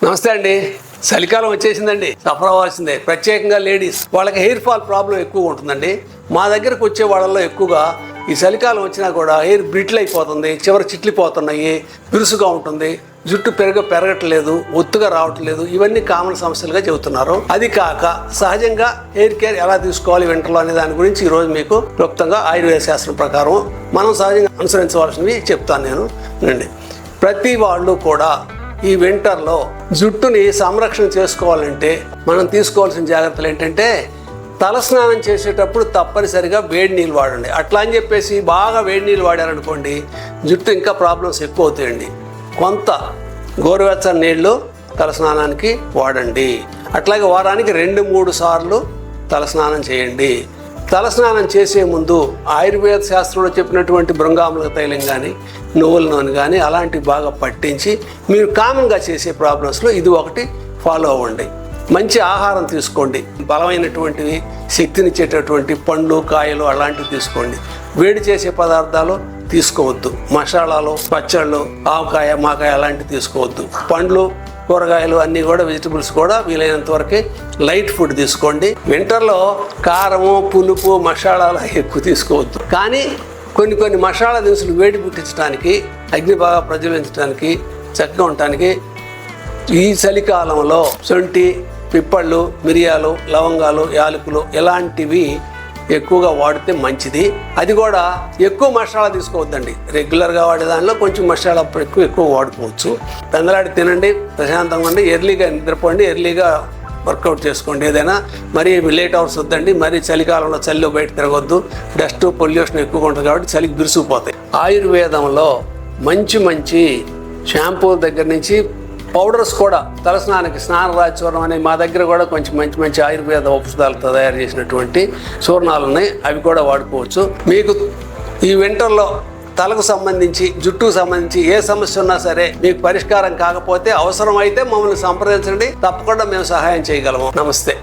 నమస్తే అండి. చలికాలం వచ్చేసిందండి, సఫర్ అవ్వాల్సిందే. ప్రత్యేకంగా లేడీస్, వాళ్ళకి హెయిర్ ఫాల్ ప్రాబ్లం ఎక్కువ ఉంటుందండి. మా దగ్గరకు వచ్చే వాళ్ళల్లో ఎక్కువగా ఈ చలికాలం వచ్చినా కూడా హెయిర్ బ్రిటిల్ అయిపోతుంది, చివరి చిట్లిపోతున్నాయి, బిరుసుగా ఉంటుంది, జుట్టు పెరగట్లేదు, ఒత్తుగా రావట్లేదు. ఇవన్నీ కామన్ సమస్యలుగా చెబుతున్నారు. అది కాక సహజంగా హెయిర్ కేర్ ఎలా తీసుకోవాలి వింటర్లో అనే దాని గురించి ఈరోజు మీకు క్లుప్తంగా ఆయుర్వేద శాస్త్రం ప్రకారం మనం సహజంగా అనుసరించవలసినవి చెప్తాను నేను అండి. ప్రతి వాళ్ళు కూడా ఈ వింటర్లో జుట్టుని సంరక్షణ చేసుకోవాలంటే మనం తీసుకోవాల్సిన జాగ్రత్తలు ఏంటంటే, తలస్నానం చేసేటప్పుడు తప్పనిసరిగా వేడి నీళ్ళు వాడండి. అట్లా అని చెప్పేసి బాగా వేడి నీళ్ళు వాడారనుకోండి, జుట్టు ఇంకా ప్రాబ్లమ్స్ ఎక్కువ అవుతాయండి. కొంత గోరువెచ్చని నీళ్ళు తలస్నానానికి వాడండి. అట్లాగే వారానికి 2-3 సార్లు తలస్నానం చేయండి. తలస్నానం చేసే ముందు ఆయుర్వేద శాస్త్రంలో చెప్పినటువంటి భృంగాముల తైలం కానీ, నువ్వుల నూనె కానీ అలాంటివి బాగా పట్టించి మీరు కామన్గా చేసే ప్రాబ్లమ్స్లో ఇది ఒకటి ఫాలో అవ్వండి. మంచి ఆహారం తీసుకోండి. బలమైనటువంటివి, శక్తినిచ్చేటటువంటి పండ్లు, కాయలు అలాంటివి తీసుకోండి. వేడి చేసే పదార్థాలు తీసుకోవద్దు. మసాలాలు, పచ్చళ్ళు, ఆవకాయ, మాకాయ అలాంటివి తీసుకోవద్దు. పండ్లు, కూరగాయలు అన్నీ కూడా, వెజిటబుల్స్ కూడా వీలైనంత వరకు లైట్ ఫుడ్ తీసుకోండి. వింటర్లో కారము, పులుపు, మసాలాలు ఎక్కువ తీసుకోవద్దు. కానీ కొన్ని మసాలా దినుసులు వేడి పుట్టించడానికి, అగ్ని బాగా ప్రజ్వలించడానికి, చక్కగా ఉండటానికి ఈ చలికాలంలో శొంఠి, పిప్పళ్ళు, మిరియాలు, లవంగాలు, యాలకులు ఇలాంటివి ఎక్కువగా వాడితే మంచిది. అది కూడా ఎక్కువ మసాలా తీసుకోవద్దండి. రెగ్యులర్గా వాడే దానిలో కొంచెం మసాలా ఎక్కువ వాడుకోవచ్చు. పెందలాడి తినండి, ప్రశాంతంగా ఉండి, ఎర్లీగా నిద్రపోండి, ఎర్లీగా వర్కౌట్ చేసుకోండి. ఏదైనా మరీ లేట్ అవర్స్ వద్దండి. మరీ చలికాలంలో చలిలో బయట తిరగొద్దు. డస్ట్, పొల్యూషన్ ఎక్కువగా ఉంటుంది కాబట్టి చలికి బిరుసుకుపోతాయి. ఆయుర్వేదంలో మంచి షాంపూ దగ్గర నుంచి పౌడర్స్ కూడా, తలస్నానానికి స్నానరాజ చూర్ణం అనే మా దగ్గర కూడా కొంచెం మంచి ఆయుర్వేద ఔషధాలతో తయారు చేసినటువంటి చూర్ణాలు ఉన్నాయి. అవి కూడా వాడుకోవచ్చు. మీకు ఈ వింటర్లో తలకు సంబంధించి, జుట్టుకు సంబంధించి ఏ సమస్య ఉన్నా సరే మీకు పరిష్కారం కాకపోతే అవసరమైతే మమ్మల్ని సంప్రదించండి. తప్పకుండా మేము సహాయం చేయగలము. నమస్తే.